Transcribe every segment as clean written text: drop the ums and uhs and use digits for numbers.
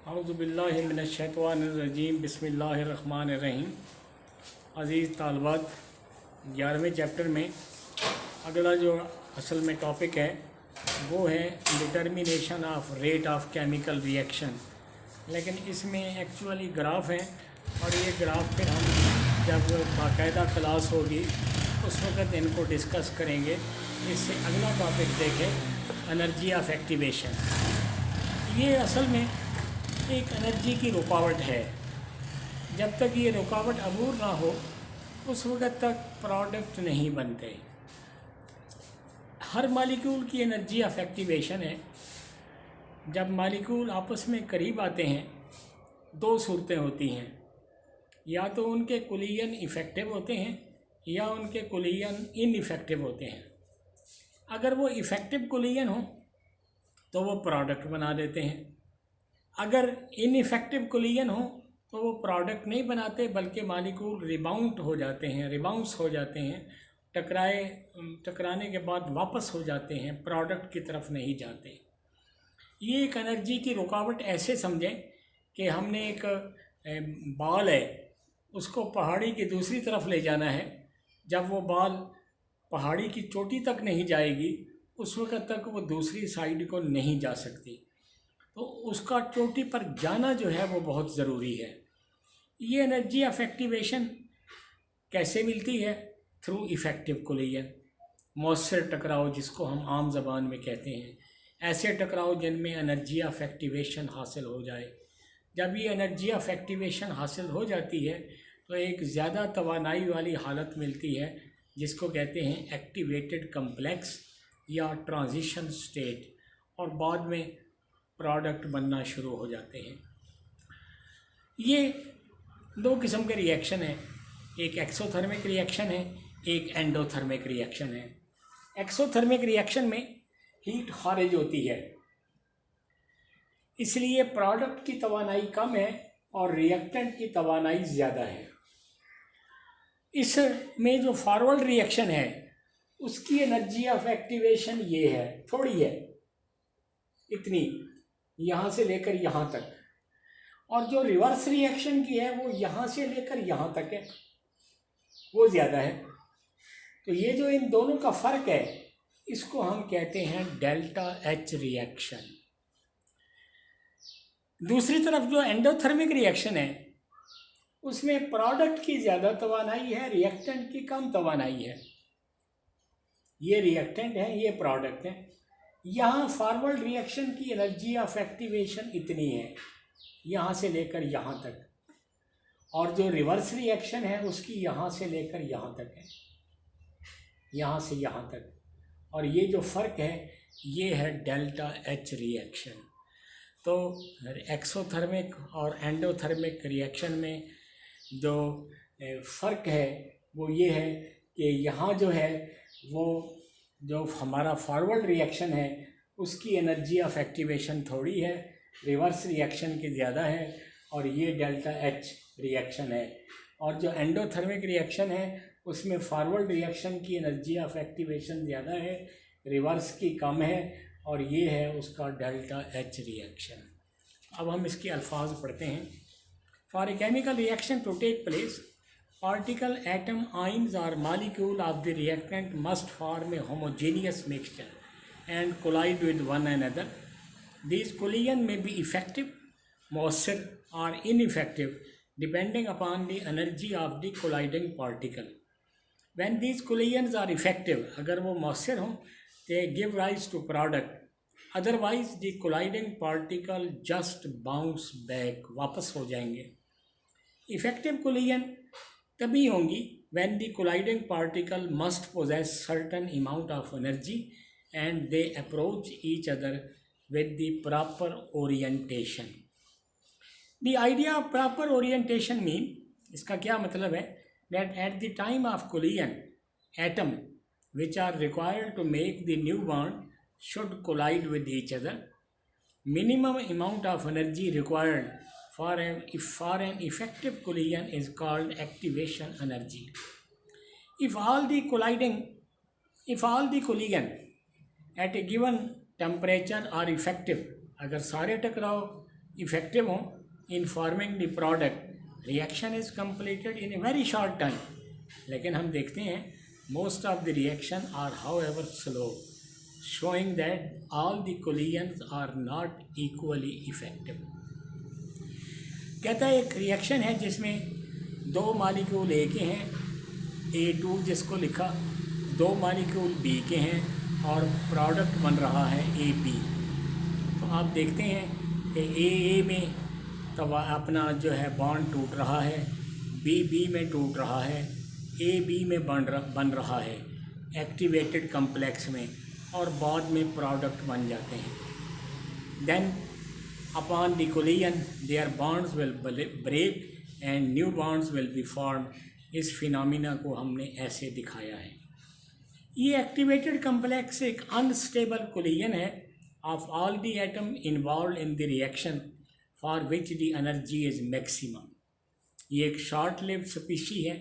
औज़ुबिल्लाहि मिनश्शैतानिर्रजीम बिस्मिल्लाहिर्रहमानिर्रहीम। अज़ीज़ तालबात, 11वें चैप्टर में अगला जो असल में टॉपिक है वो है determination of rate of chemical reaction. लेकिन इसमें एक्चुअली ग्राफ है और ये ग्राफ फिर हम जब बाकायदा क्लास होगी उस वक़्त इनको डिस्कस करेंगे। इससे अगला टॉपिक देखें एनर्जी ऑफ एक्टिवेशन। ये असल में एक एनर्जी की रुकावट है। जब तक ये रुकावट अबूर ना हो उस वक़्त तक प्रोडक्ट नहीं बनते। हर मालिक्यूल की एनर्जी ऑफ एक्टिवेशन है। जब मालिक्यूल आपस में करीब आते हैं दो सूरतें होती हैं, या तो उनके कुलियन इफ़ेक्टिव होते हैं या उनके कुलियन इनइफेक्टिव होते हैं। अगर वो इफ़ेक्टिव कुलियन हो तो वो प्रोडक्ट बना देते हैं, अगर इनइफेक्टिव कुलियन हो तो वो प्रोडक्ट नहीं बनाते बल्कि मालिक्यूल रिबाउंड हो जाते हैं, रिबाउंस हो जाते हैं, टकराने के बाद वापस हो जाते हैं, प्रोडक्ट की तरफ नहीं जाते। ये एक एनर्जी की रुकावट ऐसे समझें कि हमने एक बॉल है उसको पहाड़ी की दूसरी तरफ ले जाना है। जब वो बॉल पहाड़ी की चोटी तक नहीं जाएगी उस वक़्त तक वो दूसरी साइड को नहीं जा सकती, तो उसका चोटी पर जाना जो है वो बहुत ज़रूरी है। ये एनर्जी ऑफ एक्टिवेशन कैसे मिलती है? थ्रू इफ़ेक्टिव कोलिजन, मौसर टकराव जिसको हम आम ज़बान में कहते हैं। ऐसे टकराव जिनमें एनर्जी ऑफ एक्टिवेशन हासिल हो जाए। जब ये एनर्जी ऑफ एक्टिवेशन हासिल हो जाती है तो एक ज़्यादा तवानाई वाली हालत मिलती है जिसको कहते हैं एक्टिवेटेड कम्प्लेक्स या ट्रांजिशन स्टेट, और बाद में प्रोडक्ट बनना शुरू हो जाते हैं। ये दो किस्म के रिएक्शन हैं, एक एक्सोथर्मिक रिएक्शन है, एक एंडोथर्मिक रिएक्शन है। एक्सोथर्मिक रिएक्शन में हीट खारिज होती है, इसलिए प्रोडक्ट की तवानाई कम है और रिएक्टेंट की तवानाई ज़्यादा है। इसमें जो फॉरवर्ड रिएक्शन है उसकी एनर्जी ऑफ एक्टिवेशन ये है, थोड़ी है, इतनी, यहाँ से लेकर यहाँ तक, और जो रिवर्स रिएक्शन की है वो यहाँ से लेकर यहाँ तक है, वो ज़्यादा है। तो ये जो इन दोनों का फ़र्क है इसको हम कहते हैं डेल्टा एच रिएक्शन। दूसरी तरफ जो एंडोथर्मिक रिएक्शन है उसमें प्रोडक्ट की ज़्यादा तवानाई है, रिएक्टेंट की कम तवानाई है। ये रिएक्टेंट है, ये प्रोडक्ट है। यहाँ फॉरवर्ड रिएक्शन की एनर्जी ऑफ एक्टिवेशन इतनी है, यहाँ से लेकर यहाँ तक, और जो रिवर्स रिएक्शन है उसकी यहाँ से लेकर यहाँ तक है, यहाँ से यहाँ तक। और ये जो फ़र्क है ये है डेल्टा एच रिएक्शन। तो एक्सोथर्मिक और एंडोथर्मिक रिएक्शन में जो फ़र्क है वो ये है कि यहाँ जो है वो जो हमारा फॉरवर्ड रिएक्शन है उसकी एनर्जी ऑफ एक्टिवेशन थोड़ी है, रिवर्स रिएक्शन की ज़्यादा है, और ये डेल्टा एच रिएक्शन है। और जो एंडोथर्मिक रिएक्शन है उसमें फॉरवर्ड रिएक्शन की एनर्जी ऑफ एक्टिवेशन ज़्यादा है, रिवर्स की कम है, और ये है उसका डेल्टा एच रिएक्शन। अब हम इसके अल्फाज पढ़ते हैं। For a chemical reaction to take place, particle, atom, ions or molecule of the reactant must form a homogeneous mixture and collide with one another. These collision may be effective, moisture or ineffective depending upon the energy of the colliding particle. When these collisions are effective, अगर वो moisture हों, they give rise to product. Otherwise the colliding particle just bounce back, वापस हो जाएंगे। Effective collision तभी होंगी when the colliding particle must possess certain amount of energy and they approach each other with the proper orientation. The idea of proper orientation mean, इसका क्या मतलब है, that at the time of collision, atom which are required to make the new bond should collide with each other. Minimum amount of energy required for an effective collision is called activation energy. If all the collision at a given temperature और effective, अगर सारे टकराव effective हों in forming the product, reaction is completed in a very short time. लेकिन हम देखते हैं most of the reaction are however slow, showing that all the collisions are not equally effective। कहता है एक रिएक्शन है जिसमें दो मालिक्यूल ए के हैं, A2 जिसको लिखा, दो मालिक्यूल B के हैं और प्रोडक्ट बन रहा है AB। तो आप देखते हैं कि A में तब अपना जो है बॉन्ड टूट रहा है, B में टूट रहा है, AB में बन रहा है एक्टिवेटेड कम्प्लेक्स में, और बाद में प्रोडक्ट बन जाते हैं। Then upon the collision their bonds will break and new bonds will be form. इस फिनोमिना को हमने ऐसे दिखाया है। ये एक्टिवेटेड कम्प्लेक्स एक अनस्टेबल कोलिजन है of all the atom involve in the reaction for which the energy is maximum. ये एक शॉर्ट लिव्ड स्पीशी है,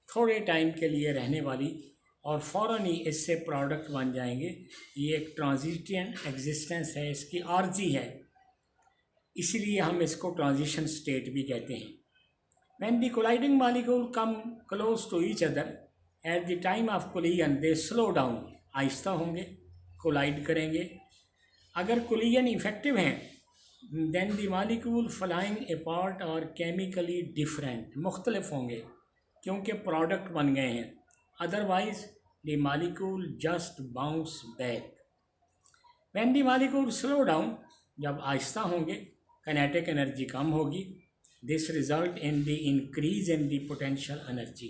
थोड़े टाइम के लिए रहने वाली, और फ़ौरन ही इससे प्रोडक्ट बन जाएंगे। ये एक ट्रांजिशन एग्जिस्टेंस है, इसकी आर्जी है, इसीलिए हम इसको ट्रांजिशन स्टेट भी कहते हैं। When the colliding molecule come close to each other at the time of collision they slow down, आहिस्ता होंगे, कोलाइड करेंगे। अगर कोलिजन इफेक्टिव हैं then the molecule flying apart और केमिकली डिफरेंट, मुख्तलिफ होंगे क्योंकि प्रोडक्ट बन गए हैं। Otherwise, the molecule just bounce back. When the molecule slow down, जब आहिस्ता होंगे, kinetic energy कम होगी। This result in the increase in the potential energy,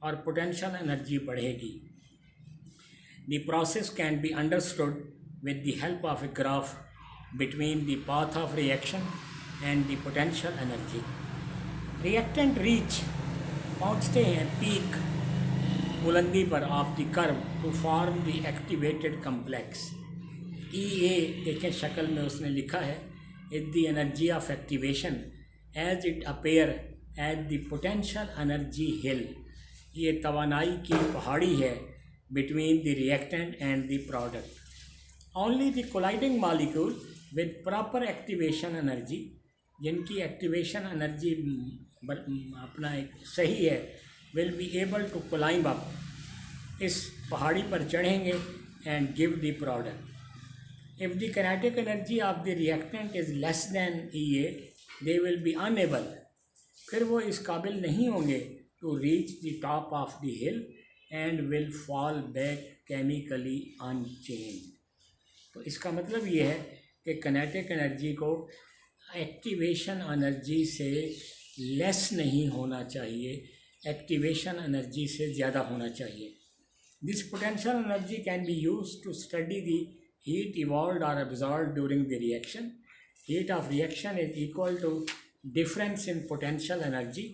और potential energy बढ़ेगी। The process can be understood with the help of a graph between the path of reaction and the potential energy. Reactant reach पहुँचते हैं peak, बुलंदी पर of the curve to form the activated complex. EA देखें शक्ल में उसने लिखा है, is the energy of activation as it appear at the potential energy hill. ये तवानाई की पहाड़ी है between the reactant and the product. Only the colliding molecule with proper activation energy, जिनकी एक्टिवेशन एनर्जी अपना एक सही है, will be able to climb up, इस पहाड़ी पर चढ़ेंगे and give the product. If the kinetic energy of the reactant is less than EA, they will be unable, फिर वो इस काबिल नहीं होंगे to reach the top of the hill and will fall back chemically unchanged। तो इसका मतलब ये है कि kinetic energy को एक्टिवेशन एनर्जी से लेस नहीं होना चाहिए, एक्टिवेशन एनर्जी से ज़्यादा होना चाहिए। This potential energy can be use to study the heat evolved और absorbed during the reaction. Heat of reaction is equal to difference in potential energy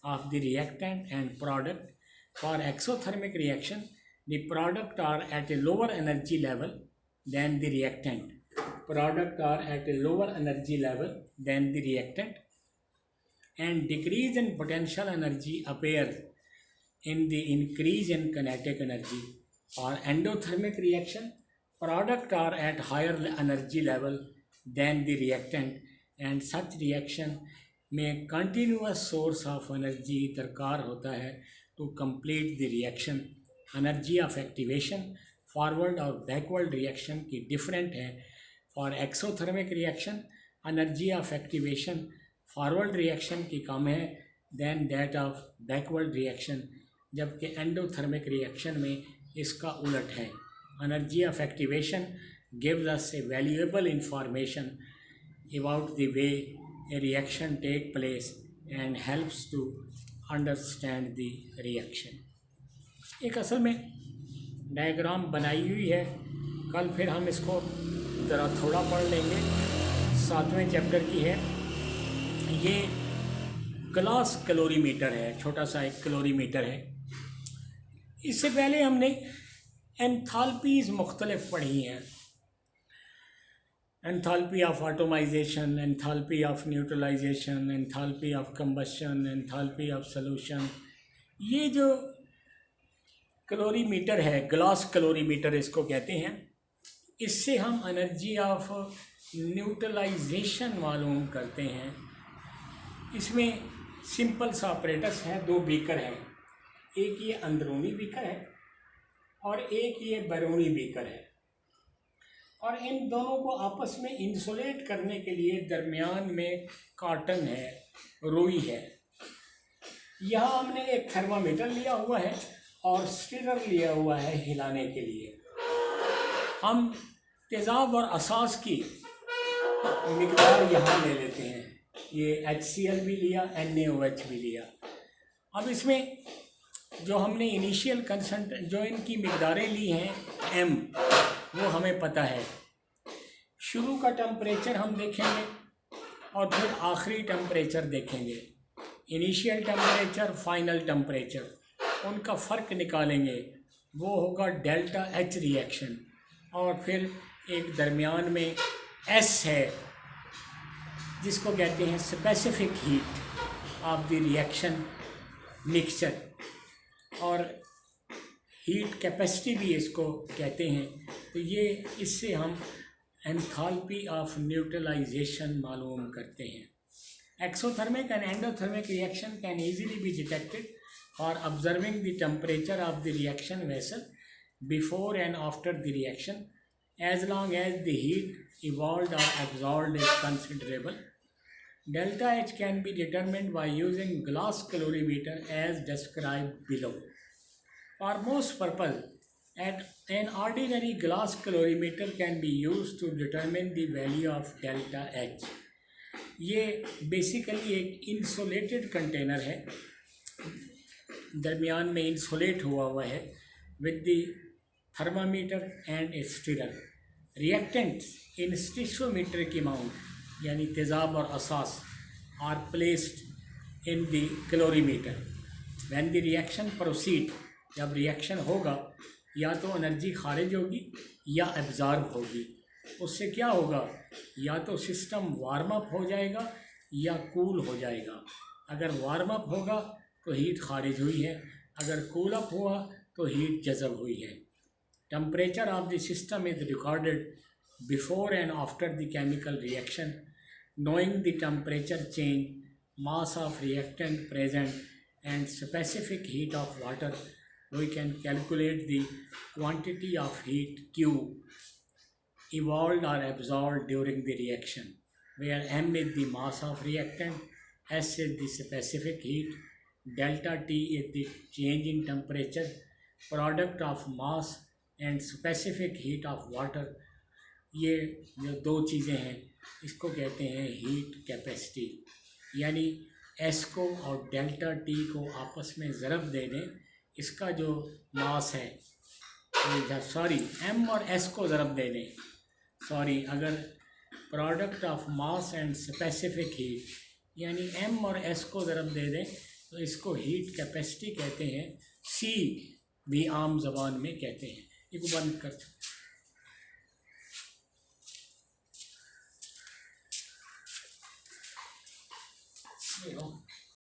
of the reactant and product. For exothermic reaction the product are at a lower energy level than the reactant, product are at a lower energy level than the reactant, and decrease in potential energy appears in the increase in kinetic energy। For endothermic reaction, product are at higher energy level than the reactant, and such reaction में continuous source of energy दरकार होता है to complete the reaction। energy of activation forward और backward reaction की different है। For exothermic reaction, energy of activation forward reaction की कम है then that of backward reaction, जबकि एंडोथर्मिक रिएक्शन में इसका उलट है। Energy of activation gives us a valuable information about the way a reaction take place and helps to understand the reaction. एक असल में डायग्राम बनाई हुई है, कल फिर हम इसको ज़रा थोड़ा पढ़ लेंगे। 7वें चैप्टर की है। ये ग्लास कैलोरीमीटर है, छोटा सा एक कैलोरीमीटर है। इससे पहले हमने एंथैल्पीज़ मुख्तलिफ पढ़ी हैं, enthalpy of atomisation, enthalpy of neutralisation, enthalpy of combustion, enthalpy of solution. ये जो कैलोरीमीटर है, ग्लास कैलोरीमीटर इसको कहते हैं, इससे हम एनर्जी ऑफ न्यूट्रलाइजेशन मालूम करते हैं। इसमें सिंपल सा ऑपरेटर्स है, दो बीकर है, एक ये अंदरूनी बीकर है और एक ये बैरूनी बीकर है, और इन दोनों को आपस में इंसुलेट करने के लिए दरमियान में कॉटन है, रुई है। यहाँ हमने एक थर्मामीटर लिया हुआ है और स्टिरर लिया हुआ है हिलाने के लिए। हम तेज़ाब और असास की मिकदार यहाँ ले लेते हैं, ये HCl भी लिया, NaOH भी लिया। अब इसमें जो हमने इनिशियल कंसंट्रेशन जो इनकी मिकदारें ली हैं M, वो हमें पता है। शुरू का टेम्परेचर हम देखेंगे और फिर आखिरी टेम्परेचर देखेंगे। इनिशियल टेम्परेचर, फाइनल टेम्परेचर, उनका फ़र्क निकालेंगे, वो होगा डेल्टा H रिएक्शन। और फिर एक दरमियान में S है जिसको कहते हैं specific heat of the reaction mixture, और हीट कैपेसिटी भी इसको कहते हैं। तो ये इससे हम एंथैल्पी ऑफ न्यूट्रलाइजेशन मालूम करते हैं। Exothermic and endothermic reaction can easily be detected or observing the temperature of the reaction vessel before and after the reaction, as long as the heat evolved or absorbed is considerable. Delta H can be determined by using glass calorimeter as described below. For most purpose, an ordinary glass calorimeter can be used to determine the value of delta H. ये basically एक insulated container है, दरमियान में insulate हुआ है with the thermometer and a stirrer. Reactants in stoichiometric की amount यानी तेज़ाब और असास are placed in the calorimeter. When the reaction proceed, जब रिएक्शन होगा या तो एनर्जी खारिज होगी या एब्जॉर्ब होगी। उससे क्या होगा, या तो सिस्टम वार्म अप हो जाएगा या कूल हो जाएगा। अगर वार्म अप होगा तो हीट खारिज हुई है, अगर कूल अप हुआ तो हीट जज़ब हुई है। Temperature of the system is recorded before and after the chemical reaction. Knowing the temperature change, mass of reactant present and specific heat of water, we can calculate the quantity of heat Q evolved or absorbed during the reaction, where M is the mass of reactant, S is the specific heat, delta T is the change in temperature, product of mass and specific heat of water। ये जो दो चीज़ें हैं इसको कहते हैं heat capacity. यानी S को और डेल्टा टी को आपस में ज़रब दे दें, इसका जो मास है, सॉरी एम और एस को ज़रब दे दें, सॉरी अगर product of mass and specific heat यानी एम और एस को ज़रब दे दें तो इसको हीट कैपेसिटी कहते हैं, सी भी आम ज़बान में कहते हैं। इसको बंद कर